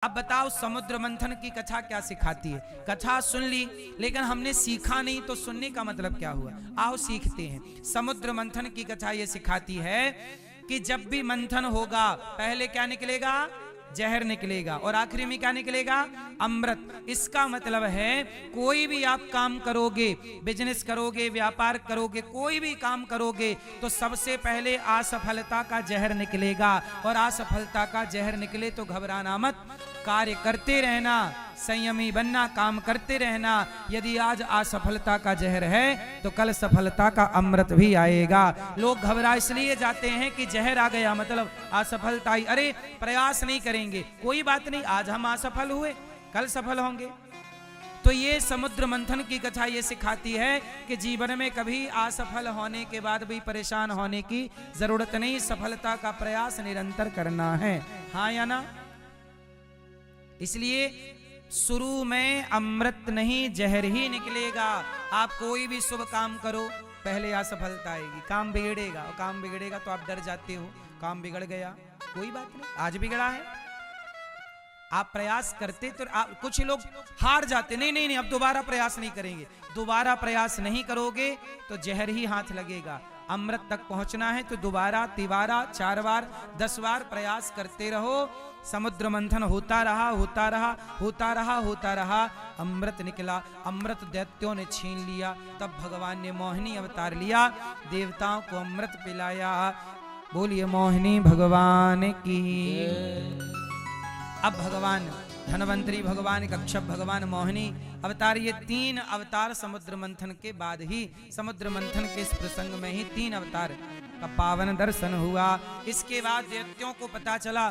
अब बताओ समुद्र मंथन की कथा क्या सिखाती है। कथा सुन ली लेकिन हमने सीखा नहीं, तो सुनने का मतलब क्या हुआ। आओ सीखते हैं। समुद्र मंथन की कथा ये सिखाती है कि जब भी मंथन होगा पहले क्या निकलेगा, जहर निकलेगा, और आखिरी में क्या निकलेगा, अमृत। इसका मतलब है कोई भी आप काम करोगे, बिजनेस करोगे, व्यापार करोगे, कोई भी काम करोगे तो सबसे पहले असफलता का जहर निकलेगा। और असफलता का जहर निकले तो घबराना मत, कार्य करते रहना, संयमी बनना, काम करते रहना। यदि आज असफलता का जहर है तो कल सफलता का अमृत भी आएगा। लोग घबरा इसलिए जाते हैं कि जहर आ गया मतलब असफलता आई, अरे प्रयास नहीं करेंगे, कोई बात नहीं, आज हम असफल हुए कल सफल होंगे। तो ये समुद्र मंथन की कथा ये सिखाती है कि जीवन में कभी असफल होने के बाद भी परेशान होने की जरूरत नहीं, सफलता का प्रयास निरंतर करना है। हाँ या ना। इसलिए शुरू में अमृत नहीं जहर ही निकलेगा। आप कोई भी शुभ काम करो पहले असफलता आएगी, काम बिगड़ेगा, और काम बिगड़ेगा तो आप डर जाते हो, काम बिगड़ गया, कोई बात नहीं, आज बिगड़ा है, आप प्रयास करते तो कुछ लोग हार जाते, नहीं नहीं नहीं अब दोबारा प्रयास नहीं करेंगे। दोबारा प्रयास नहीं करोगे तो जहर ही हाथ लगेगा। अमृत तक पहुंचना है तो दोबारा, तिबारा, 4 बार, 10 बार प्रयास करते रहो। समुद्र मंथन होता रहा, होता रहा, होता रहा, होता रहा, अमृत निकला। अमृत दैत्यों ने छीन लिया, तब भगवान ने मोहिनी अवतार लिया, देवताओं को अमृत पिलाया। बोलिए मोहिनी भगवान की। अब भगवान धनवंतरी, भगवान कच्छप, भगवान मोहिनी अवतार, ये 3 अवतार समुद्र मंथन के बाद ही, समुद्र मंथन के इस प्रसंग में ही 3 अवतार का पावन दर्शन हुआ। इसके बाद दैत्यों को पता चला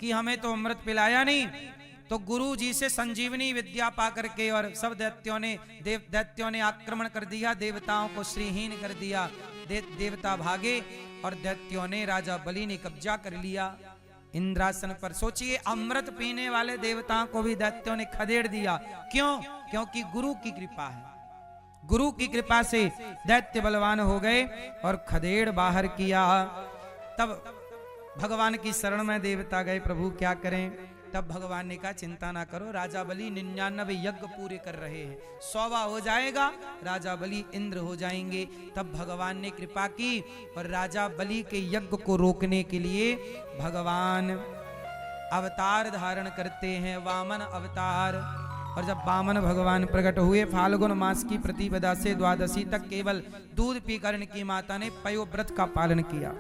कि हमें तो अमृत पिलाया नहीं, तो गुरु जी से संजीवनी विद्या पा करके और सब दैत्यों ने आक्रमण कर दिया, देवताओं को श्रीहीन कर दिया। देवता भागे और दैत्यों ने, राजा बलि ने कब्जा कर लिया इंद्रासन पर। सोचिए अमृत पीने वाले देवताओं को भी दैत्यों ने खदेड़ दिया। क्यों? क्योंकि गुरु की कृपा है। गुरु की कृपा से दैत्य बलवान हो गए और खदेड़ बाहर किया। तब भगवान की शरण में देवता गए, प्रभु क्या करें। तब भगवान ने कहा चिंता ना करो, राजा बलि 99 यज्ञ पूरे कर रहे हैं, 100वां हो जाएगा, राजा बलि इंद्र हो जाएंगे। तब भगवान ने कृपा की और राजा बलि के यज्ञ को रोकने के लिए भगवान अवतार धारण करते हैं, वामन अवतार। और जब वामन भगवान प्रकट हुए, फाल्गुन मास की प्रतिपदा से द्वादशी तक केवल दूध पीकर इनकी माता ने पयोव्रत का पालन किया।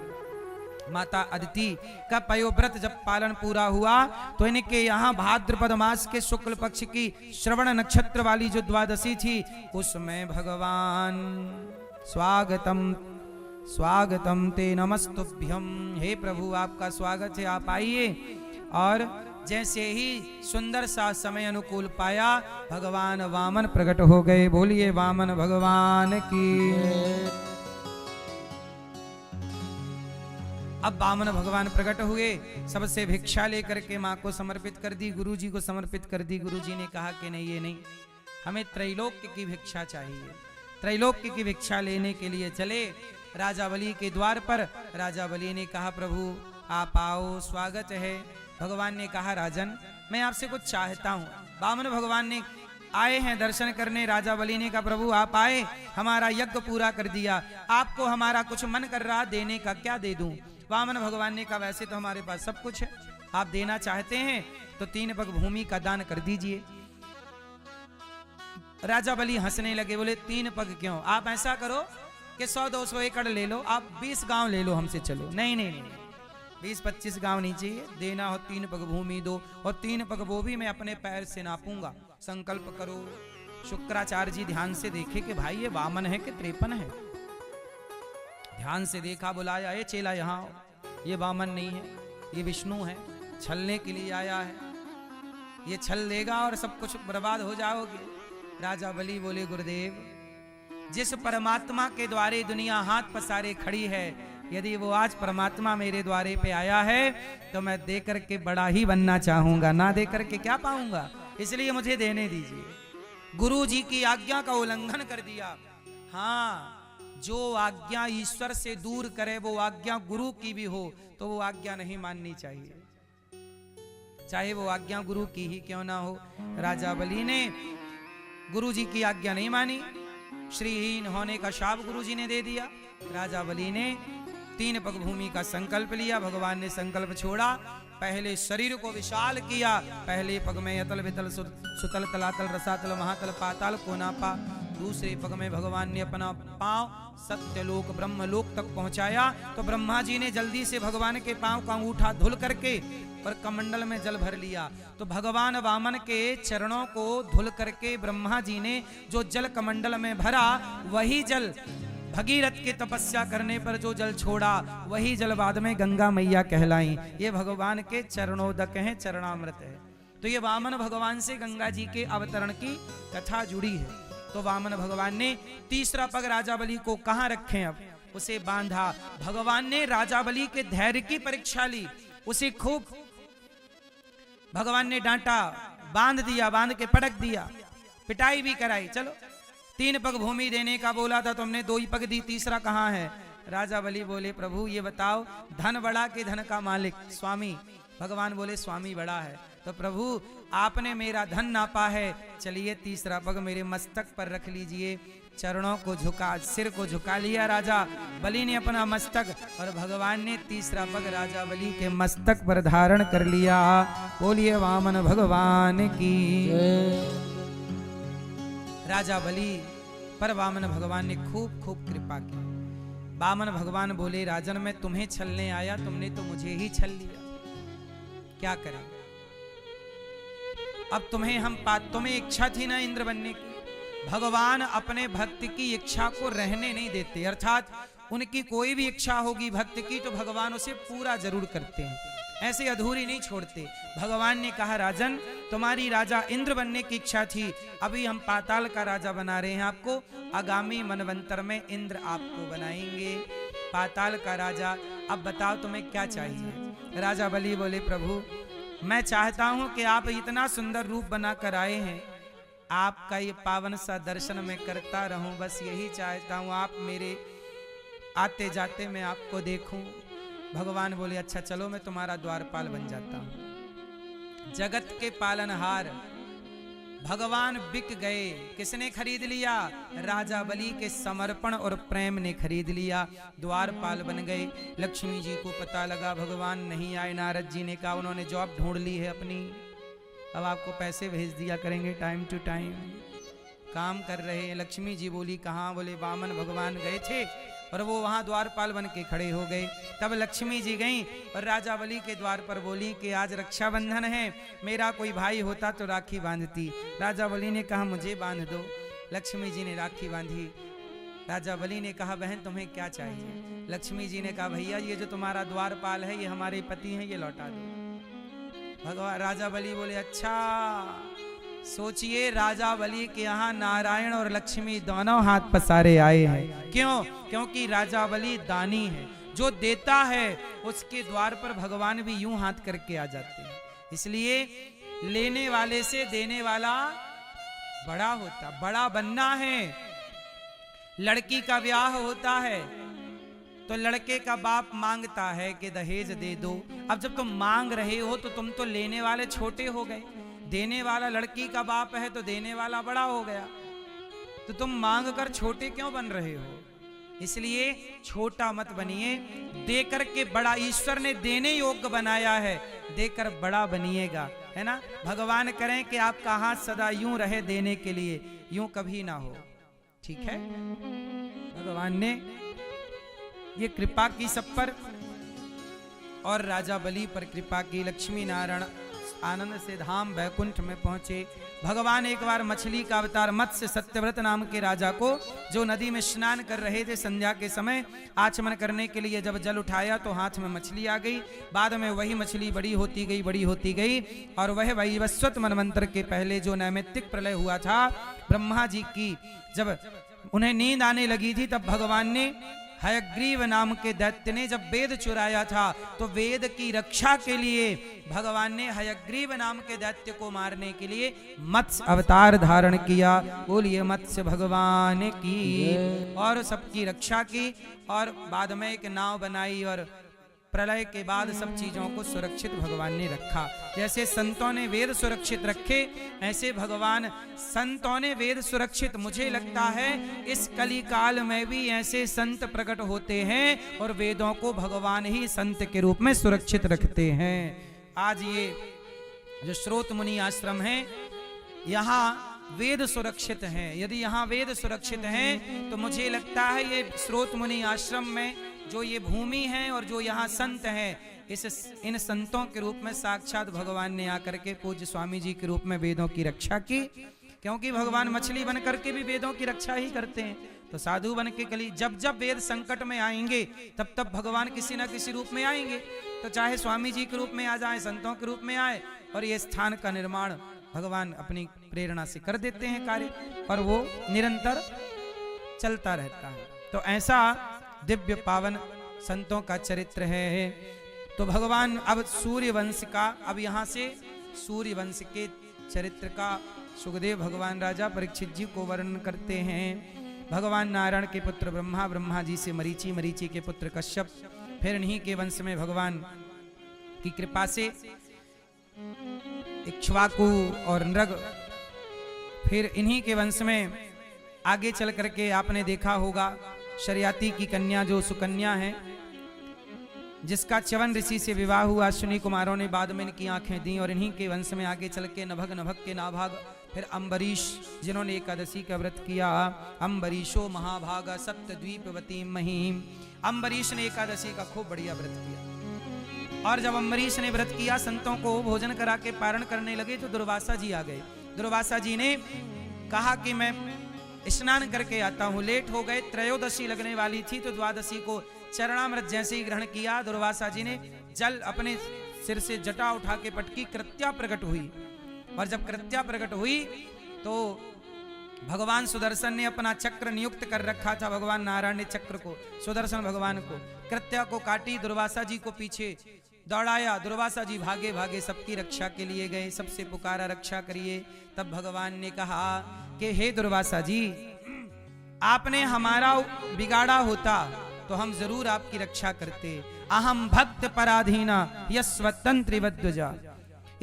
माता अदिति का पयोव्रत जब पालन पूरा हुआ तो इनके यहाँ भाद्रपद मास के शुक्ल पक्ष की श्रवण नक्षत्र वाली जो द्वादशी थी, उसमें भगवान स्वागतम स्वागतम ते नमस्तुभ्यम, हे प्रभु आपका स्वागत है, आप आइए। और जैसे ही सुंदर सा समय अनुकूल पाया, भगवान वामन प्रकट हो गए। बोलिए वामन भगवान की। अब वामन भगवान प्रकट हुए, सबसे भिक्षा लेकर के माँ को समर्पित कर दी, गुरु जी को समर्पित कर दी। गुरु जी ने कहा कि नहीं, ये नहीं, हमें त्रैलोक्य की भिक्षा चाहिए। त्रैलोक्य की भिक्षा लेने के लिए चले राजा बलि के द्वार पर। राजा बलि ने कहा प्रभु आप आओ, स्वागत है। भगवान ने कहा राजन मैं आपसे कुछ चाहता हूँ। वामन भगवान ने आए हैं दर्शन करने, राजा बलि ने कहा प्रभु आप आए, हमारा यज्ञ पूरा कर दिया, आपको हमारा कुछ मन कर रहा देने का, क्या दे दूं। वामन भगवान ने कहा वैसे तो हमारे पास सब कुछ है, आप देना चाहते हैं तो 3 पग भूमि का दान कर दीजिए। राजा बलि हंसने लगे, बोले 3 पग क्यों, आप ऐसा करो कि 100-200 एकड़ ले लो, आप 20 गांव ले लो, हमसे चलो। नहीं नहीं नहीं, 20-25 गांव नहीं चाहिए, देना हो 3 पग भूमि दो, और 3 पग वो भी मैं अपने पैर से नापूंगा, संकल्प करो। शुक्राचार्य जी ध्यान से देखे कि भाई ये वामन है कि 53 है। ध्यान से देखा, बुलाया, ये चेला यहाँ आओ, ये वामन नहीं है, ये विष्णु है, छलने के लिए आया है, ये छल लेगा और सब कुछ बर्बाद हो जाओगे। राजा बलि बोले गुरुदेव जिस परमात्मा के द्वारे दुनिया हाथ पसारे खड़ी है, यदि वो आज परमात्मा मेरे द्वारे पे आया है तो मैं दे करके बड़ा ही बनना चाहूंगा, ना दे करके क्या पाऊंगा, इसलिए मुझे देने दीजिए। गुरु जी की आज्ञा का उल्लंघन कर दिया। हाँ, जो आज्ञा ईश्वर से दूर करे, वो आज्ञा गुरु की भी हो तो वो आज्ञा नहीं माननी चाहिए। चाहे वो आज्ञा गुरु की ही क्यों ना हो। राजा बलि ने गुरु जी की आज्ञा नहीं मानी, श्रीहीन होने का शाप गुरु जी ने दे दिया। राजा बलि ने 3 पग भूमि का संकल्प लिया। भगवान ने संकल्प छोड़ा, पहले शरीर को विशाल किया। पहले पग में अतल वितल सुतल तलातल रसातल महातल पाताल को नापा। दूसरे पग में भगवान ने अपना पांव सत्यलोक ब्रह्मलोक तक पहुंचाया। तो ब्रह्मा जी ने जल्दी से भगवान के पांव का अंगूठा धुल करके और कमंडल में जल भर लिया। तो भगवान वामन के चरणों को धुल करके ब्रह्मा जी ने जो जल कमंडल में भरा, वही जल भगीरथ के तपस्या करने पर जो जल छोड़ा, वही जल बाद में गंगा मैया कहलाई। ये भगवान के चरणोदक हैं, चरणामृत है। तो ये वामन भगवान से गंगा जी के अवतरण की कथा जुड़ी है। तो वामन भगवान ने तीसरा पग राजा बलि को कहाँ रखें, अब उसे बांधा। भगवान ने राजा बलि के धैर्य की परीक्षा ली, उसे खूब भगवान ने डांटा, बांध दिया, बांध के पटक दिया, पिटाई भी कराई। चलो 3 पग भूमि देने का बोला था, तुमने 2 ही पग दी, तीसरा कहाँ है। राजा बलि बोले, प्रभु ये बताओ धन बड़ा कि धन का मालिक, स्वामी। भगवान बोले स्वामी बड़ा है। तो प्रभु आपने मेरा धन नापा है, चलिए तीसरा पग मेरे मस्तक पर रख लीजिए। चरणों को झुका, सिर को झुका लिया राजा बलि ने अपना मस्तक, और भगवान ने तीसरा पग राजा बलि के मस्तक पर धारण कर लिया। बोलिए वामन भगवान की। राजा बलि पर वामन भगवान ने खूब खूब कृपा की। वामन भगवान बोले, राजन मैं तुम्हें छलने आया, तुमने तो मुझे ही छल लिया, क्या करें। अब तुम्हें इच्छा थी ना इंद्र बनने की, भगवान अपने भक्त की इच्छा को रहने नहीं देते। अर्थात उनकी कोई भी इच्छा होगी भक्त की तो भगवान उसे पूरा जरूर करते हैं, ऐसे अधूरी नहीं छोड़ते। भगवान ने कहा, राजन तुम्हारी राजा इंद्र बनने की इच्छा थी, अभी हम पाताल का राजा बना रहे हैं आपको, आगामी मनवंतर में इंद्र आपको बनाएंगे पाताल का राजा। अब बताओ तुम्हें क्या चाहिए। राजा बलि बोले, प्रभु मैं चाहता हूं कि आप इतना सुंदर रूप बनाकर आए हैं, आपका ये पावन सा दर्शन मैं करता रहूं, बस यही चाहता हूं, आप मेरे आते जाते मैं आपको देखूं। भगवान बोले, अच्छा चलो मैं तुम्हारा द्वारपाल बन जाता हूं। जगत के पालनहार भगवान बिक गए। किसने खरीद लिया? राजा बलि के समर्पण और प्रेम ने खरीद लिया, द्वारपाल बन गए। लक्ष्मी जी को पता लगा भगवान नहीं आए, नारद जी ने कहा उन्होंने जॉब ढूंढ ली है अपनी, अब आपको पैसे भेज दिया करेंगे टाइम टू टाइम, काम कर रहे हैं। लक्ष्मी जी बोली, कहाँ? बोले वामन भगवान गए थे और वो वहाँ द्वारपाल बन के खड़े हो गए। तब लक्ष्मी जी गईं और राजा बलि के द्वार पर बोली कि आज रक्षाबंधन है, मेरा कोई भाई होता तो राखी बांधती। राजा बलि ने कहा मुझे बांध दो। लक्ष्मी जी ने राखी बांधी। राजा बलि ने कहा बहन तुम्हें क्या चाहिए? लक्ष्मी जी ने कहा भैया ये जो तुम्हारा द्वारपाल है ये हमारे पति हैं, ये लौटा दो। भगवान राजा बलि बोले अच्छा। सोचिए राजा बलि के यहाँ नारायण और लक्ष्मी दोनों हाथ पसारे आए हैं। क्यों? क्योंकि राजा बलि दानी है, जो देता है उसके द्वार पर भगवान भी यूं हाथ करके आ जाते हैं। इसलिए लेने वाले से देने वाला बड़ा होता। बड़ा बनना है। लड़की का ब्याह होता है तो लड़के का बाप मांगता है कि दहेज दे दो। अब जब तुम मांग रहे हो तो तुम तो लेने वाले छोटे हो गए, देने वाला लड़की का बाप है तो देने वाला बड़ा हो गया, तो तुम मांग कर छोटे क्यों बन रहे हो? इसलिए छोटा मत बनिए, देकर के बड़ा। ईश्वर ने देने योग्य बनाया है, देकर बड़ा बनिएगा, है ना। भगवान करें कि आपका हाथ सदा यूं रहे देने के लिए, यूं कभी ना हो, ठीक है। भगवान ने ये कृपा की सब पर और राजा बलि पर कृपा की। लक्ष्मी नारायण आनंद से धाम वैकुंठ में पहुंचे। भगवान एक बार मछली का अवतार मत्स्य सत्यव्रत नाम के राजा को, जो नदी में स्नान कर रहे थे संध्या के समय, आचमन करने के लिए जब जल उठाया तो हाथ में मछली आ गई। बाद में वही मछली बड़ी होती गई, बड़ी होती गई, और वह वैवस्वत मनवंतर के पहले जो नैमित्तिक प्रलय हुआ था, ब्रह्मा जी की जब उन्हें नींद आने लगी थी, तब भगवान ने हयग्रीव नाम के दैत्य ने जब वेद चुराया था, तो वेद की रक्षा के लिए भगवान ने हयग्रीव नाम के दैत्य को मारने के लिए मत्स्य अवतार धारण किया। बोलिए मत्स्य भगवान की। और सबकी रक्षा की, और बाद में एक नाव बनाई और प्रलय के बाद सब चीजों को सुरक्षित भगवान ने रखा। जैसे संतों ने वेद सुरक्षित रखे, ऐसे भगवान संतों ने वेद सुरक्षित। मुझे लगता है इस कली काल में भी ऐसे संत प्रकट होते हैं और वेदों को भगवान ही संत के रूप में सुरक्षित रखते हैं। आज ये जो स्रोत मुनि आश्रम है, यहाँ वेद सुरक्षित हैं। यदि यहाँ वेद सुरक्षित हैं तो मुझे लगता है ये स्रोत मुनि आश्रम में जो ये भूमि है और जो यहाँ संत हैं, इन संतों के रूप में साक्षात भगवान ने आकर के पूज्य स्वामी जी के रूप में वेदों की रक्षा की। क्योंकि भगवान मछली बन करके भी वेदों की रक्षा ही करते हैं। तो साधु बन के कली जब जब वेद संकट में आएंगे तब तब भगवान किसी न किसी रूप में आएंगे। तो चाहे स्वामी जी के रूप में आ जाए, संतों के रूप में आए, और ये स्थान का निर्माण भगवान अपनी प्रेरणा से कर देते हैं कार्य, और वो निरंतर चलता रहता है। तो ऐसा दिव्य पावन संतों का चरित्र है। तो भगवान अब सूर्य वंश का, अब यहाँ से सूर्य वंश के चरित्र का सुखदेव भगवान राजा परीक्षित जी को वर्णन करते हैं। भगवान नारायण के पुत्र ब्रह्मा, ब्रह्मा जी से मरीचि, मरीचि के पुत्र कश्यप, फिर इन्हीं के वंश में भगवान की कृपा से इक्ष्वाकु और नृग, फिर इन्हीं के वंश में आगे चल करके आपने देखा होगा शर्याती की कन्या जो सुकन्या है, जिसका च्यवन ऋषि से विवाह हुआ, अश्विनी कुमारों ने बाद में इनकी आंखें दी, और इन्हीं के वंश में आगे चल के नभग, नभग के नाभाग, फिर अम्बरीश जिन्होंने एकादशी का व्रत किया। अम्बरीशो महाभागा सप्तद्वीपवती महीम। अम्बरीश ने एकादशी का खूब बढ़िया व्रत किया, और जब अम्बरीश ने व्रत किया, संतों को भोजन करा के पारण करने लगे तो दुर्वासा जी आ गए। दुर्वासा जी ने कहा कि मैं स्नान करके आता हूँ। लेट हो गए, त्रयोदशी लगने वाली थी, तो द्वादशी को चरणामृत जैसे ही ग्रहण किया, दुर्वासा जी ने जल अपने सिर से जटा उठा के पटकी, कृत्या प्रकट हुई। और जब कृत्या प्रकट हुई तो भगवान सुदर्शन ने अपना चक्र नियुक्त कर रखा था। भगवान नारायण ने चक्र को, सुदर्शन भगवान को, कृत्या को काटी, दुर्वासा जी को पीछे दौड़ाया। दुर्वासा जी भागे भागे सबकी रक्षा के लिए गए, सबसे पुकारा रक्षा करिए। तब भगवान ने कहा कि हे दुर्वासा जी, आपने हमारा बिगाड़ा होता तो हम जरूर आपकी रक्षा करते। अहम भक्त पराधीना यस्वतंत्र वद्वजा।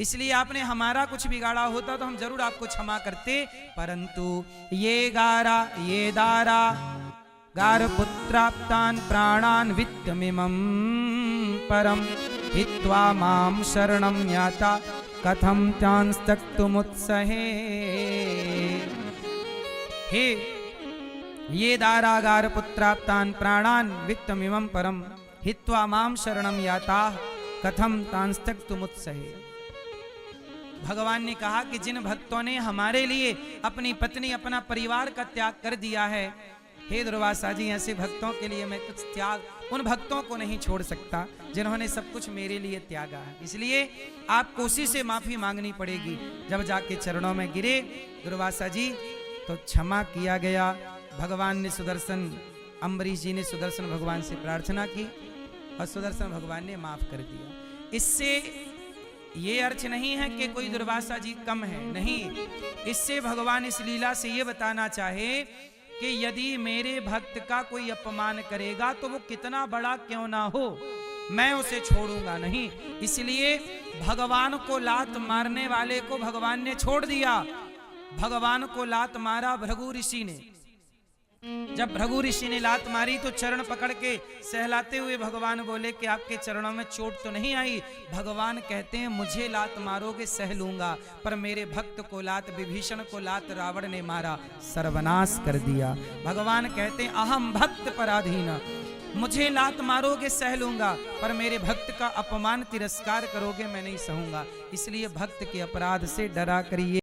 इसलिए आपने हमारा कुछ बिगाड़ा होता तो हम जरूर आपको क्षमा करते, परंतु ये दारा गार पुत्राप्तान प्राणान वित्तमिमं परम हित्वा माम शरणं याता कथम त्यांस्तक्तुमुत्सहे। हे ये दारागार पुत्राप्तान प्राणान वित्तमिमं परम हित्वा माम शरणं याता कथम तांस्तक्तुमुत्सहे। भगवान ने कहा कि जिन भक्तों ने हमारे लिए अपनी पत्नी, अपना परिवार का त्याग कर दिया है, हे दुर्वासा जी, ऐसे भक्तों के लिए मैं कुछ त्याग, उन भक्तों को नहीं छोड़ सकता जिन्होंने सब कुछ मेरे लिए त्यागा है। इसलिए आपको उसी से माफी मांगनी पड़ेगी। जब जाके चरणों में गिरे दुर्वासा जी तो क्षमा किया गया। भगवान ने सुदर्शन, अम्बरीश जी ने सुदर्शन भगवान से प्रार्थना की और सुदर्शन भगवान ने माफ कर दिया। इससे ये अर्थ नहीं है कि कोई दुर्वासा जी कम है, नहीं। इससे भगवान इस लीला से ये बताना चाहे कि यदि मेरे भक्त का कोई अपमान करेगा तो वो कितना बड़ा क्यों ना हो, मैं उसे छोड़ूंगा नहीं। इसलिए भगवान को लात मारने वाले को भगवान ने छोड़ दिया। भगवान को लात मारा भृगु ऋषि ने। जब भृगु ऋषि ने लात मारी तो चरण पकड़ के सहलाते हुए भगवान बोले कि आपके चरणों में चोट तो नहीं आई? भगवान कहते हैं मुझे लात मारोगे सह लूंगा, पर मेरे भक्त को लात, विभीषण को लात रावण ने मारा, सर्वनाश कर दिया। भगवान कहते हैं अहम भक्त पराधीन, मुझे लात मारोगे सह लूंगा, पर मेरे भक्त का अपमान तिरस्कार करोगे मैं नहीं सहूंगा। इसलिए भक्त के अपराध से डरा करिए।